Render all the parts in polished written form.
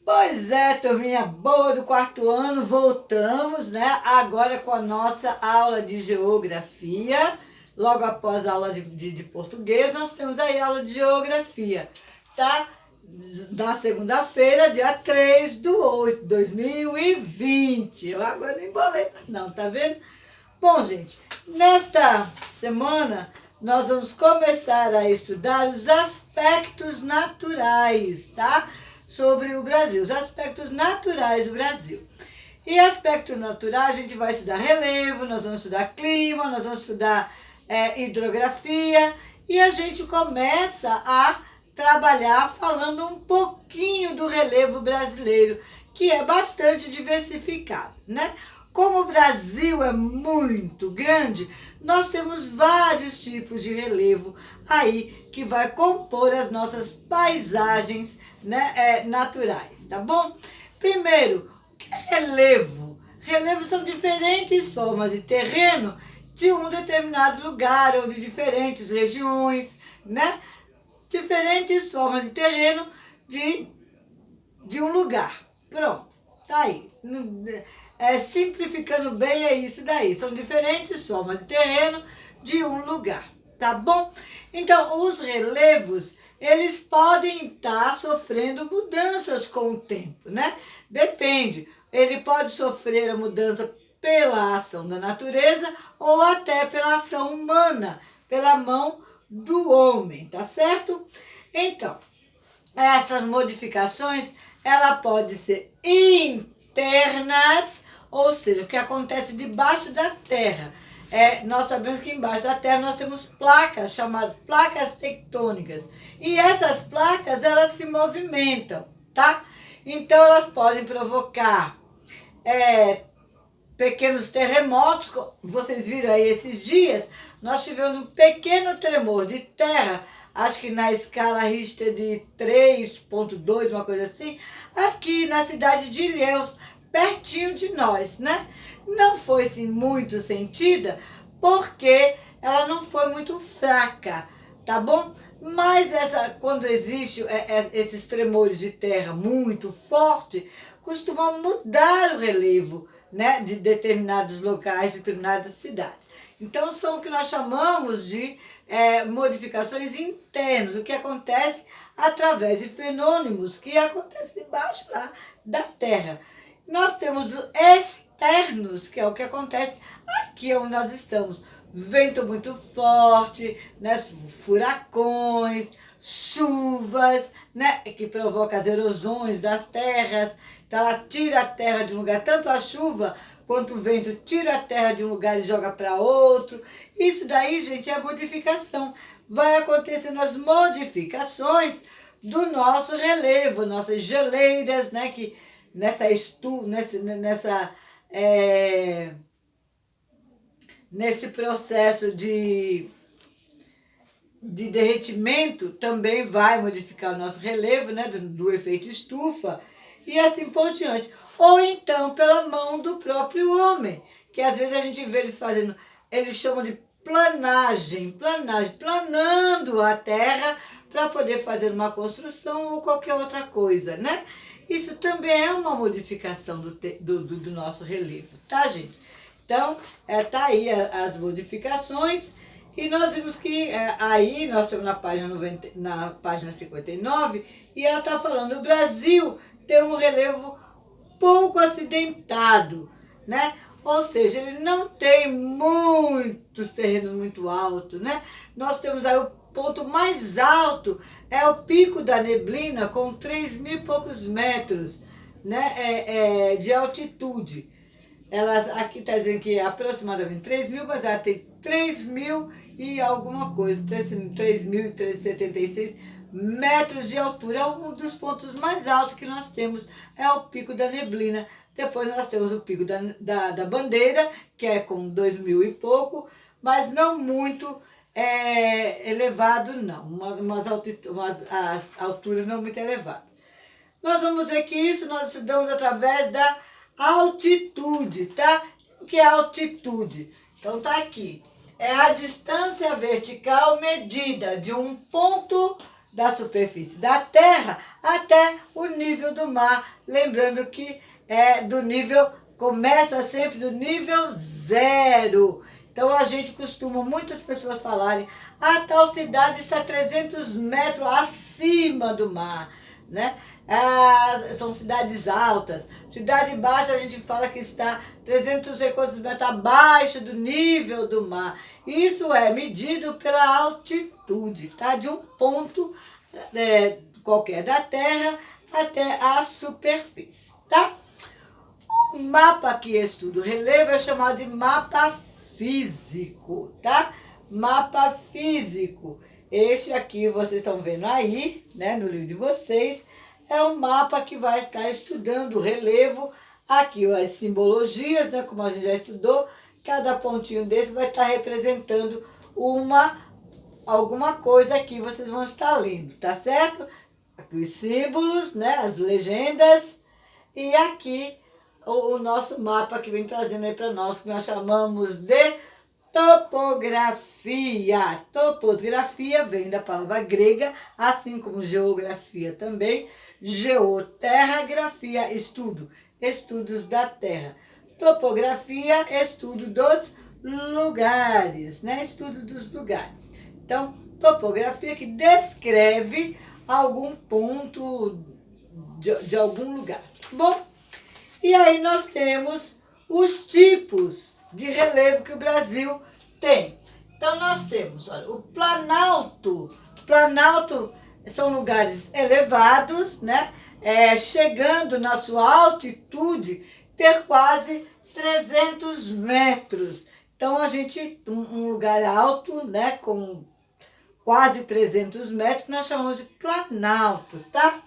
Pois é, turminha boa do quarto ano, voltamos, né? Agora com a nossa aula de geografia. Logo após a aula de português, nós temos aí a aula de geografia, tá? Na segunda-feira, dia 3/8/2020. Eu agora não embolei, não, tá vendo? Bom, gente, nesta semana nós vamos começar a estudar os aspectos naturais, tá? Sobre o Brasil, os aspectos naturais do Brasil. E aspecto natural, a gente vai estudar relevo, nós vamos estudar clima, nós vamos estudar hidrografia, e a gente começa a trabalhar falando um pouquinho do relevo brasileiro, que é bastante diversificado, né? Como o Brasil é muito grande, nós temos vários tipos de relevo aí que vai compor as nossas paisagens, né, naturais, tá bom? Primeiro, o que é relevo? Relevos são diferentes formas de terreno de um determinado lugar ou de diferentes regiões, né? Diferentes formas de terreno de um lugar. Pronto, tá aí. Simplificando bem, é isso daí. São diferentes formas de terreno de um lugar, tá bom? Então, os relevos, eles podem estar sofrendo mudanças com o tempo, né? Depende. Ele pode sofrer a mudança pela ação da natureza ou até pela ação humana, pela mão do homem, tá certo? Então, essas modificações, ela pode ser internas, ou seja, o que acontece debaixo da terra. Nós sabemos que embaixo da terra nós temos placas, chamadas placas tectônicas. E essas placas, elas se movimentam, tá? Então, elas podem provocar pequenos terremotos. Vocês viram aí esses dias, nós tivemos um pequeno tremor de terra, acho que na escala Richter de 3,2, uma coisa assim, aqui na cidade de Ilhéus, pertinho de nós, né? Não foi assim muito sentida, porque ela não foi muito fraca, tá bom? Mas quando existe esses tremores de terra muito forte, costumam mudar o relevo, né, de determinados locais, de determinadas cidades. Então, são o que nós chamamos de modificações internas, o que acontece através de fenômenos que acontecem debaixo lá da terra. Nós temos os externos, que é o que acontece aqui onde nós estamos. Vento muito forte, né, furacões, chuvas, né, que provocam as erosões das terras. Então, ela tira a terra de um lugar, tanto a chuva quanto o vento tira a terra de um lugar e joga para outro. Isso daí, gente, é modificação. Vai acontecendo as modificações do nosso relevo, nossas geleiras, né, que nesse processo de derretimento também vai modificar o nosso relevo, né, do efeito estufa, e assim por diante. Ou então pela mão do próprio homem, que às vezes a gente vê eles fazendo, eles chamam de planagem, planando a terra para poder fazer uma construção ou qualquer outra coisa, né? Isso também é uma modificação do nosso relevo, tá, gente? Então, tá aí as modificações, e nós vimos que aí nós estamos na página 59, e ela está falando: o Brasil tem um relevo pouco acidentado, né? Ou seja, ele não tem muitos terrenos muito altos, né? Nós temos aí o ponto mais alto, é o Pico da Neblina, com 3.000 e poucos metros, né, de altitude. Ela aqui está dizendo que é aproximadamente 3.000, mas ela tem 3.000 e alguma coisa, 3.376 metros de altura. É um dos pontos mais altos que nós temos, é o Pico da Neblina. Depois nós temos o Pico da Bandeira, que é com 2.000 e pouco, mas não muito elevado, não. As alturas não muito elevadas. Nós vamos ver que isso nós estudamos através da altitude, tá? O que é altitude? Então tá aqui. É a distância vertical medida de um ponto da superfície da terra até o nível do mar. Lembrando que do nível, começa sempre do nível zero. Então a gente costuma, muitas pessoas falarem, a tal cidade está 300 metros acima do mar, né? São cidades altas. Cidade baixa a gente fala que está 300 e quantos metros abaixo do nível do mar. Isso é medido pela altitude, tá? De um ponto qualquer da Terra até a superfície, tá? O mapa que estuda o relevo é chamado de mapa físico, tá? Mapa físico. Este aqui vocês estão vendo aí, né, no livro de vocês, é um mapa que vai estar estudando o relevo. Aqui as simbologias, né, como a gente já estudou, cada pontinho desse vai estar representando alguma coisa que vocês vão estar lendo, tá certo? Aqui os símbolos, né, as legendas, e aqui o nosso mapa que vem trazendo aí para nós, que nós chamamos de topografia. Topografia vem da palavra grega, assim como geografia também. Geo, terra, grafia, estudo, estudos da terra. Topografia, estudo dos lugares, né? Estudo dos lugares. Então, topografia que descreve algum ponto de algum lugar, tá bom? E aí nós temos os tipos de relevo que o Brasil tem. Então nós temos, olha, o Planalto. Planalto são lugares elevados, né? Chegando na sua altitude, ter quase 300 metros. Então a gente, um lugar alto, né, com quase 300 metros, nós chamamos de Planalto, tá?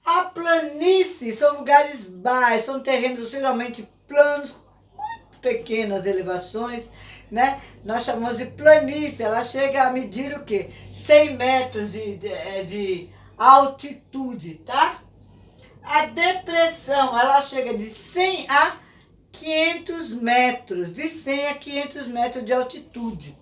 A planície são lugares baixos, são terrenos geralmente planos, muito pequenas elevações, né? Nós chamamos de planície, ela chega a medir o quê? 100 metros de altitude, tá? A depressão, ela chega de 100 a 500 metros, de 100 a 500 metros de altitude.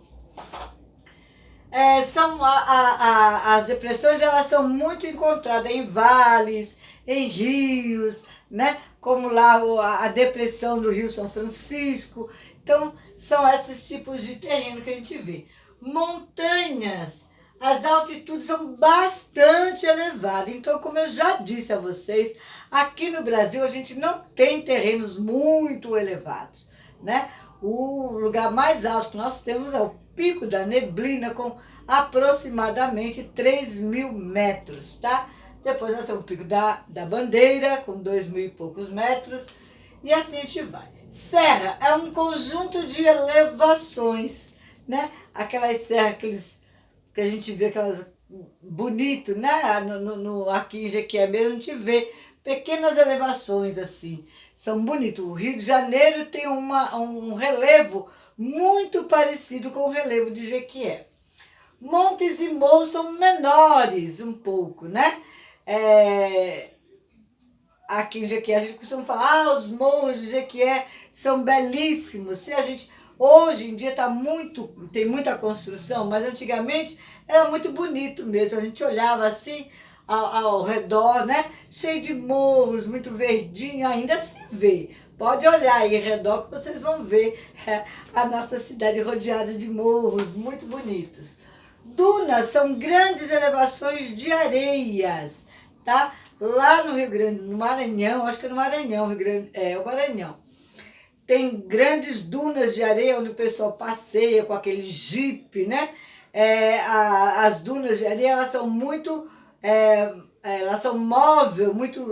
As depressões, elas são muito encontradas em vales, em rios, né? Como lá a depressão do Rio São Francisco. Então, são esses tipos de terreno que a gente vê. Montanhas, as altitudes são bastante elevadas. Então, como eu já disse a vocês, aqui no Brasil a gente não tem terrenos muito elevados, né? O lugar mais alto que nós temos é o Pico da Neblina, com aproximadamente 3.000 metros, tá? Depois nós temos o Pico da Bandeira, com 2.000 e poucos metros, e assim a gente vai. Serra é um conjunto de elevações, né? Aquelas serras, que a gente vê, aquelas bonito, né? Aqui em Jequié mesmo a gente vê pequenas elevações assim, são bonitos. O Rio de Janeiro tem um relevo muito parecido com o relevo de Jequié. Montes e morros são menores um pouco, né? Aqui em Jequié a gente costuma falar, os morros de Jequié são belíssimos. Se a gente, hoje em dia tem muita construção, mas antigamente era muito bonito mesmo. A gente olhava assim ao redor, né? Cheio de morros, muito verdinho, ainda se vê. Pode olhar aí ao redor que vocês vão ver a nossa cidade rodeada de morros muito bonitos. Dunas são grandes elevações de areias, tá? Lá no Rio Grande, no Maranhão, acho que é no Maranhão, o Maranhão. Tem grandes dunas de areia onde o pessoal passeia com aquele jipe, né? As dunas de areia, elas são muito... elas são móveis,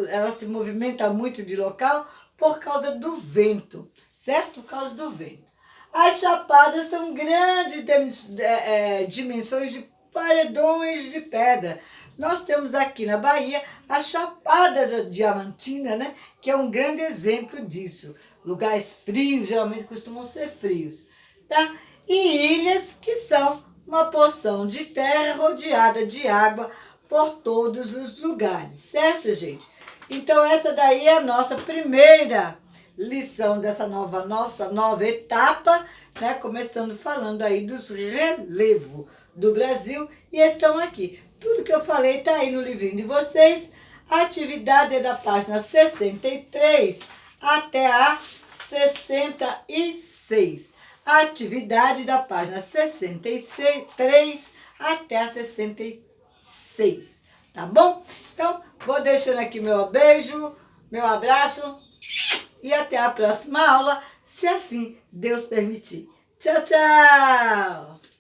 elas se movimentam muito de local por causa do vento, certo? Por causa do vento. As chapadas são grandes dimensões de paredões de pedra. Nós temos aqui na Bahia a Chapada Diamantina, né? Que é um grande exemplo disso. Lugares frios, geralmente costumam ser frios, tá? E ilhas, que são uma porção de terra rodeada de água por todos os lugares, certo, gente? Então essa daí é a nossa primeira lição dessa nossa nova etapa, né? Começando falando aí dos relevos do Brasil, e estão aqui. Tudo que eu falei está aí no livrinho de vocês. A atividade é da página 63 até a 66. A atividade da página 63 até a 66. Tá bom? Então, vou deixando aqui meu beijo, meu abraço e até a próxima aula, se assim Deus permitir. Tchau, tchau!